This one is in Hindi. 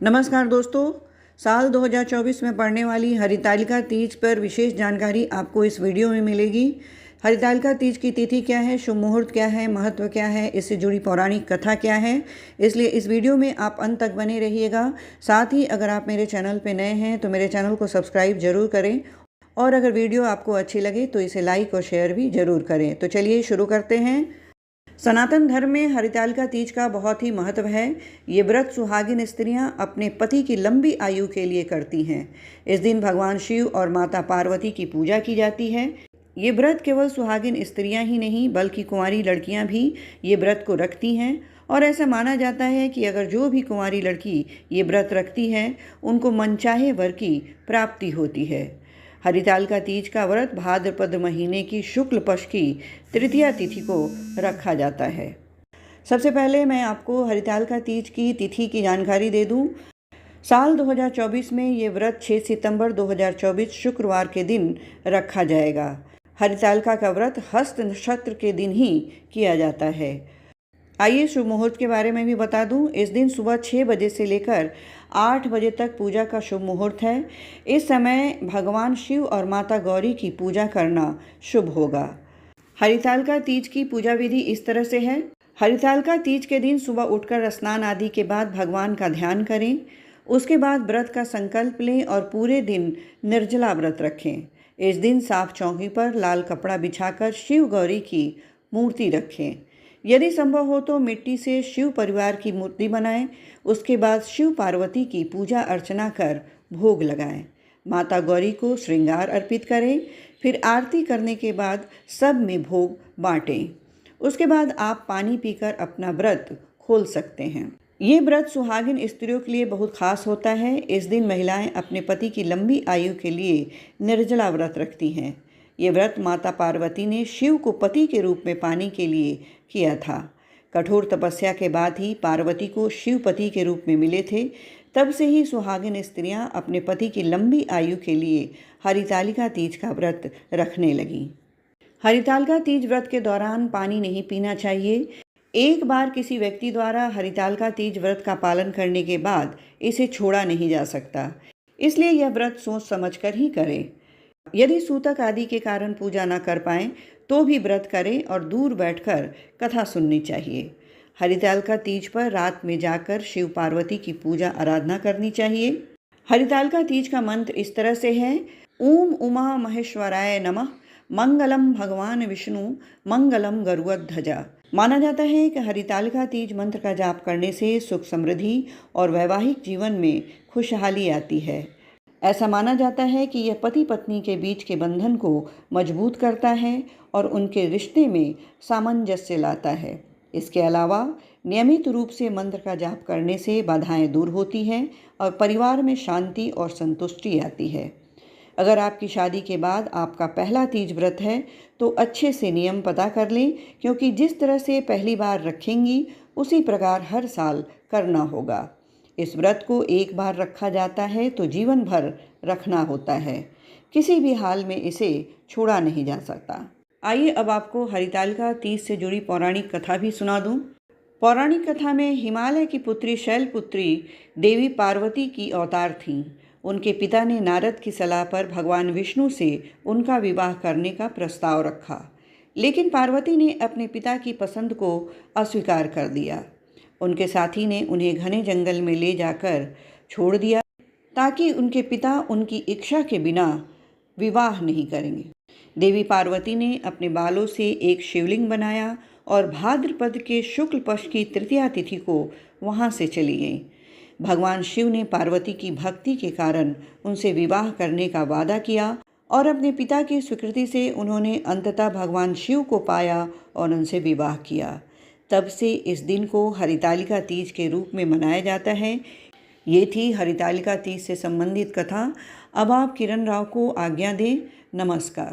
नमस्कार दोस्तों, साल 2024 में पड़ने वाली हरितालिका तीज पर विशेष जानकारी आपको इस वीडियो में मिलेगी। हरितालिका तीज की तिथि क्या है, शुभ मुहूर्त क्या है, महत्व क्या है, इससे जुड़ी पौराणिक कथा क्या है, इसलिए इस वीडियो में आप अंत तक बने रहिएगा। साथ ही अगर आप मेरे चैनल पर नए हैं तो मेरे चैनल को सब्सक्राइब जरूर करें और अगर वीडियो आपको अच्छी लगे तो इसे लाइक और शेयर भी जरूर करें। तो चलिए शुरू करते हैं। सनातन धर्म में हरितालिका तीज का बहुत ही महत्व है। ये व्रत सुहागिन स्त्रियां अपने पति की लंबी आयु के लिए करती हैं। इस दिन भगवान शिव और माता पार्वती की पूजा की जाती है। ये व्रत केवल सुहागिन स्त्रियां ही नहीं बल्कि कुंवारी लड़कियां भी ये व्रत को रखती हैं और ऐसा माना जाता है कि अगर जो भी कुंवारी लड़की ये व्रत रखती है उनको मनचाहे वर की प्राप्ति होती है। हरितालिका तीज का व्रत भाद्रपद महीने की शुक्ल पक्ष की तृतीया तिथि को रखा जाता है। सबसे पहले मैं आपको हरितालिका तीज की तिथि की जानकारी दे दूं। साल 2024 में ये व्रत 6 सितंबर 2024 शुक्रवार के दिन रखा जाएगा। हरितालिका का व्रत हस्त नक्षत्र के दिन ही किया जाता है। आइए शुभ मुहूर्त के बारे में भी बता दूं। इस दिन सुबह 6 बजे से लेकर 8 बजे तक पूजा का शुभ मुहूर्त है। इस समय भगवान शिव और माता गौरी की पूजा करना शुभ होगा। हरितालिका तीज की पूजा विधि इस तरह से है। हरितालिका तीज के दिन सुबह उठकर स्नान आदि के बाद भगवान का ध्यान करें। उसके बाद व्रत का संकल्प लें और पूरे दिन निर्जला व्रत रखें। इस दिन साफ चौकी पर लाल कपड़ा बिछाकर शिव गौरी की मूर्ति रखें। यदि संभव हो तो मिट्टी से शिव परिवार की मूर्ति बनाएं। उसके बाद शिव पार्वती की पूजा अर्चना कर भोग लगाएं। माता गौरी को श्रृंगार अर्पित करें। फिर आरती करने के बाद सब में भोग बांटें। उसके बाद आप पानी पीकर अपना व्रत खोल सकते हैं। ये व्रत सुहागिन स्त्रियों के लिए बहुत खास होता है। इस दिन महिलाएं अपने पति की लंबी आयु के लिए निर्जला व्रत रखती हैं। ये व्रत माता पार्वती ने शिव को पति के रूप में पाने के लिए किया था। कठोर तपस्या के बाद ही पार्वती को शिव पति के रूप में मिले थे। तब से ही सुहागिन स्त्रियां अपने पति की लंबी आयु के लिए हरितालिका तीज का व्रत रखने लगीं। हरितालिका तीज व्रत के दौरान पानी नहीं पीना चाहिए। एक बार किसी व्यक्ति द्वारा हरितालिका तीज व्रत का पालन करने के बाद इसे छोड़ा नहीं जा सकता, इसलिए यह व्रत सोच समझकर ही करें। यदि सूतक आदि के कारण पूजा न कर पाएं तो भी व्रत करें और दूर बैठकर कथा सुननी चाहिए। हरितालिका तीज पर रात में जाकर शिव पार्वती की पूजा आराधना करनी चाहिए। हरितालिका तीज का मंत्र इस तरह से है: ओम उमा महेश्वराय नमः, मंगलम भगवान विष्णु, मंगलम गरुड़ध्वजा। माना जाता है कि हरितालिका तीज मंत्र का जाप करने से सुख समृद्धि और वैवाहिक जीवन में खुशहाली आती है। ऐसा माना जाता है कि यह पति पत्नी के बीच के बंधन को मजबूत करता है और उनके रिश्ते में सामंजस्य लाता है। इसके अलावा नियमित रूप से मंत्र का जाप करने से बाधाएं दूर होती हैं और परिवार में शांति और संतुष्टि आती है। अगर आपकी शादी के बाद आपका पहला तीज व्रत है तो अच्छे से नियम पता कर लें, क्योंकि जिस तरह से पहली बार रखेंगी उसी प्रकार हर साल करना होगा। इस व्रत को एक बार रखा जाता है तो जीवन भर रखना होता है। किसी भी हाल में इसे छोड़ा नहीं जा सकता। आइए अब आपको हरितालिका तीज से जुड़ी पौराणिक कथा भी सुना दूं। पौराणिक कथा में हिमालय की पुत्री शैलपुत्री देवी पार्वती की अवतार थीं। उनके पिता ने नारद की सलाह पर भगवान विष्णु से उनका विवाह करने का प्रस्ताव रखा, लेकिन पार्वती ने अपने पिता की पसंद को अस्वीकार कर दिया। उनके साथी ने उन्हें घने जंगल में ले जाकर छोड़ दिया ताकि उनके पिता उनकी इच्छा के बिना विवाह नहीं करेंगे। देवी पार्वती ने अपने बालों से एक शिवलिंग बनाया और भाद्रपद के शुक्ल पक्ष की तृतीया तिथि को वहां से चली गई। भगवान शिव ने पार्वती की भक्ति के कारण उनसे विवाह करने का वादा किया और अपने पिता की स्वीकृति से उन्होंने अंततः भगवान शिव को पाया और उनसे विवाह किया। तब से इस दिन को हरितालिका तीज के रूप में मनाया जाता है। ये थी हरितालिका तीज से संबंधित कथा। अब आप किरण राव को आज्ञा दें। नमस्कार।